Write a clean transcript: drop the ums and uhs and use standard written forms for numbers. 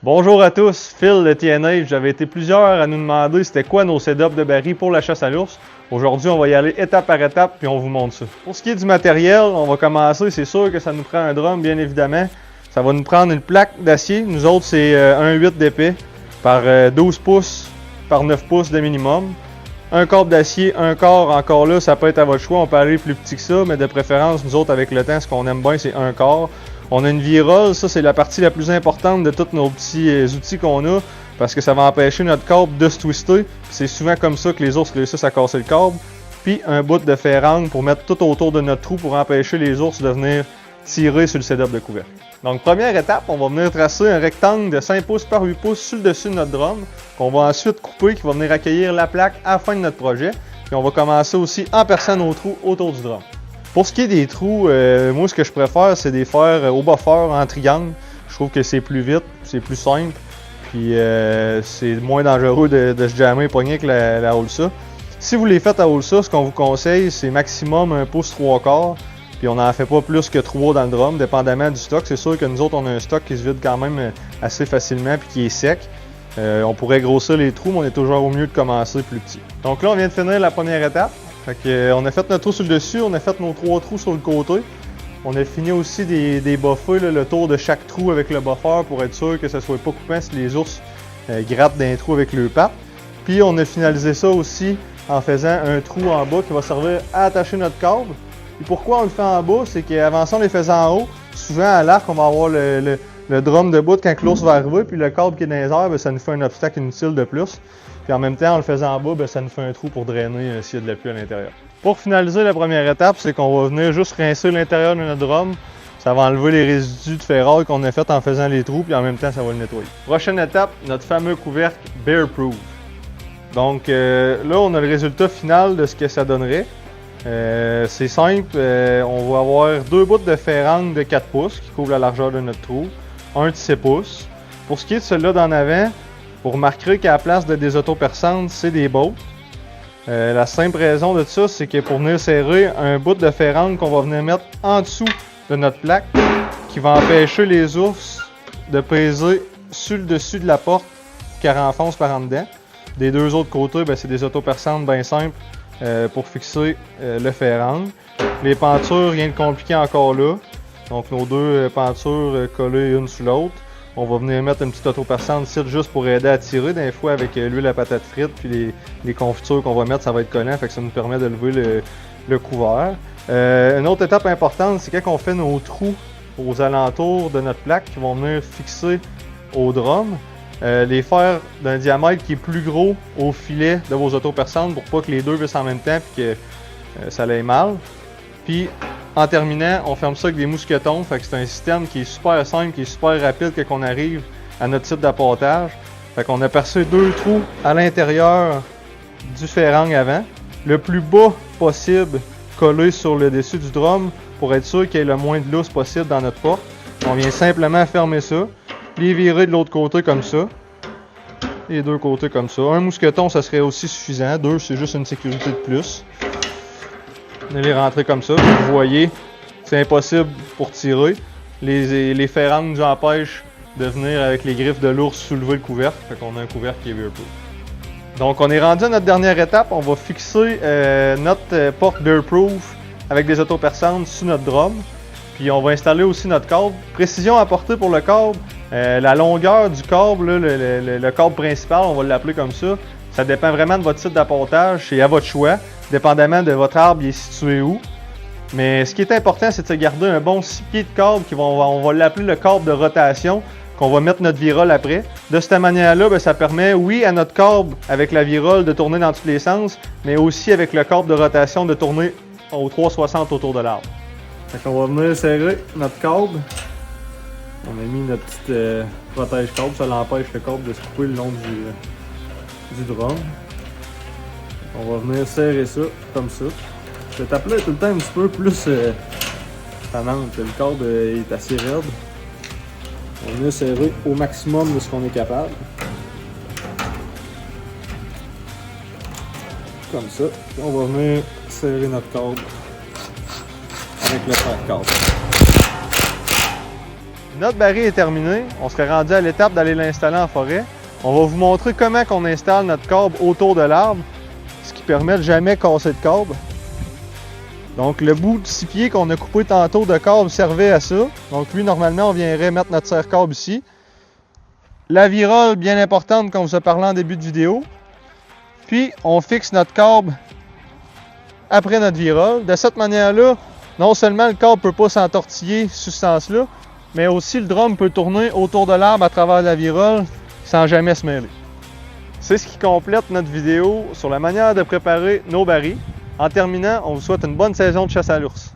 Bonjour à tous, Phil de TNA. J'avais été plusieurs à nous demander c'était quoi nos setups de barils pour la chasse à l'ours. Aujourd'hui, on va y aller étape par étape puis on vous montre ça. Pour ce qui est du matériel, on va commencer. C'est sûr que ça nous prend un drum, bien évidemment. Ça va nous prendre une plaque d'acier. Nous autres, c'est 1,8 d'épais par 12 pouces par 9 pouces de minimum. Un corps d'acier, un corps, encore là, ça peut être à votre choix. On peut aller plus petit que ça, mais de préférence, nous autres, avec le temps, ce qu'on aime bien, c'est un corps. On a une virole, ça c'est la partie la plus importante de tous nos petits outils qu'on a, parce que ça va empêcher notre corbe de se twister. C'est souvent comme ça que les ours réussissent à casser le corbe. Puis un bout de fer angle pour mettre tout autour de notre trou pour empêcher les ours de venir tirer sur le setup de couvercle. Donc première étape, on va venir tracer un rectangle de 5 pouces par 8 pouces sur le dessus de notre drum, qu'on va ensuite couper, qui va venir accueillir la plaque à la fin de notre projet. Puis on va commencer aussi en perçant nos trous autour du drum. Pour ce qui est des trous, moi ce que je préfère c'est des faire au buffer en triangle. Je trouve que c'est plus vite, c'est plus simple, puis c'est moins dangereux de se jammer et pogner avec la Holsa. Si vous les faites à Holsa, ce qu'on vous conseille c'est maximum 1 pouce 3/4, puis on n'en fait pas plus que 3 dans le drum, dépendamment du stock. C'est sûr que nous autres on a un stock qui se vide quand même assez facilement puis qui est sec. On pourrait grossir les trous, mais on est toujours au mieux de commencer plus petit. Donc là on vient de finir la première étape. Fait que, on a fait notre trou sur le dessus, on a fait nos 3 trous sur le côté. On a fini aussi des buffers, là, le tour de chaque trou avec le buffer pour être sûr que ça ne soit pas coupant si les ours grattent d'un trou avec leurs pattes. Puis on a finalisé ça aussi en faisant un trou en bas qui va servir à attacher notre câble. Et pourquoi on le fait en bas, c'est qu'avant ça on les faisait en haut. Souvent à l'arc on va avoir le drum de bout quand l'ours va arriver, puis le câble qui est dans les airs, ça nous fait un obstacle inutile de plus. Puis en même temps, en le faisant en bas, ça nous fait un trou pour drainer s'il y a de la pluie à l'intérieur. Pour finaliser la première étape, c'est qu'on va venir juste rincer l'intérieur de notre drum. Ça va enlever les résidus de ferraille qu'on a fait en faisant les trous, puis en même temps, ça va le nettoyer. Prochaine étape, notre fameux couvercle Bear-Proof. Donc là, on a le résultat final de ce que ça donnerait. C'est simple, on va avoir 2 bouts de fer angle de 4 pouces qui couvrent la largeur de notre trou, un de 6 pouces. Pour ce qui est de celui-là d'en avant, vous remarquerez qu'à la place de des autoperçantes, c'est des bottes. La simple raison de ça, c'est que pour venir serrer un bout de fer angle qu'on va venir mettre en dessous de notre plaque, qui va empêcher les ours de peser sur le dessus de la porte qu'elle renfonce par en dedans. Des deux autres côtés, c'est des autoperçantes bien simples pour fixer le fer angle. Les pentures, rien de compliqué encore là. Donc nos deux pentures collées une sur l'autre. On va venir mettre une petite autoperçante ici juste pour aider à tirer. Des fois avec l'huile à patate frite puis les confitures qu'on va mettre, ça va être collant, fait que ça nous permet de lever le couvert. Une autre étape importante, c'est quand on fait nos trous aux alentours de notre plaque qui vont venir fixer au drum. Les faire d'un diamètre qui est plus gros au filet de vos autoperçantes pour pas que les deux vissent en même temps et que ça aille mal. Puis en terminant, on ferme ça avec des mousquetons, fait que c'est un système qui est super simple, qui est super rapide quand on arrive à notre type d'appontage. Fait qu'on a percé 2 trous à l'intérieur du fer angle avant, le plus bas possible collé sur le dessus du drum pour être sûr qu'il y ait le moins de lousse possible dans notre porte. On vient simplement fermer ça, les virer de l'autre côté comme ça, les deux côtés comme ça. Un mousqueton, ça serait aussi suffisant, 2 c'est juste une sécurité de plus. Les rentrer comme ça, vous voyez, c'est impossible pour tirer. Les fer angles nous empêchent de venir avec les griffes de l'ours soulever le couvercle, fait qu'on a un couvercle qui est bear-proof. Donc on est rendu à notre dernière étape, on va fixer notre porte bear-proof avec des autoperçantes sur notre drum. Puis on va installer aussi notre câble. Précision apportée pour le câble, la longueur du câble, le câble principal, on va l'appeler comme ça dépend vraiment de votre type d'appontage, c'est à votre choix. Dépendamment de votre arbre, il est situé où. Mais ce qui est important, c'est de se garder un bon 6 pieds de câble, on va l'appeler le câble de rotation, qu'on va mettre notre virole après. De cette manière-là, ça permet, oui, à notre câble avec la virole de tourner dans tous les sens, mais aussi avec le câble de rotation de tourner au 360 autour de l'arbre. Fait qu'on va venir serrer notre câble. On a mis notre petite protège-câble, ça l'empêche le câble de se couper le long du drum. On va venir serrer ça, comme ça. Cette étape-là est tout le temps un petit peu plus tannante. Le câble est assez raide. On va venir serrer au maximum de ce qu'on est capable. Comme ça. Puis on va venir serrer notre câble avec le fer-câble. Notre baril est terminé. On serait rendu à l'étape d'aller l'installer en forêt. On va vous montrer comment on installe notre câble autour de l'arbre, ce qui permet de jamais casser de câble. Donc le bout de 6 pieds qu'on a coupé tantôt de câble servait à ça. Donc lui, normalement, on viendrait mettre notre serre-câble ici. La virole, bien importante, comme je vous ai parlé en début de vidéo. Puis on fixe notre câble après notre virole. De cette manière-là, non seulement le câble ne peut pas s'entortiller sur ce sens-là, mais aussi le drum peut tourner autour de l'arbre à travers la virole sans jamais se mêler. C'est ce qui complète notre vidéo sur la manière de préparer nos barils. En terminant, on vous souhaite une bonne saison de chasse à l'ours.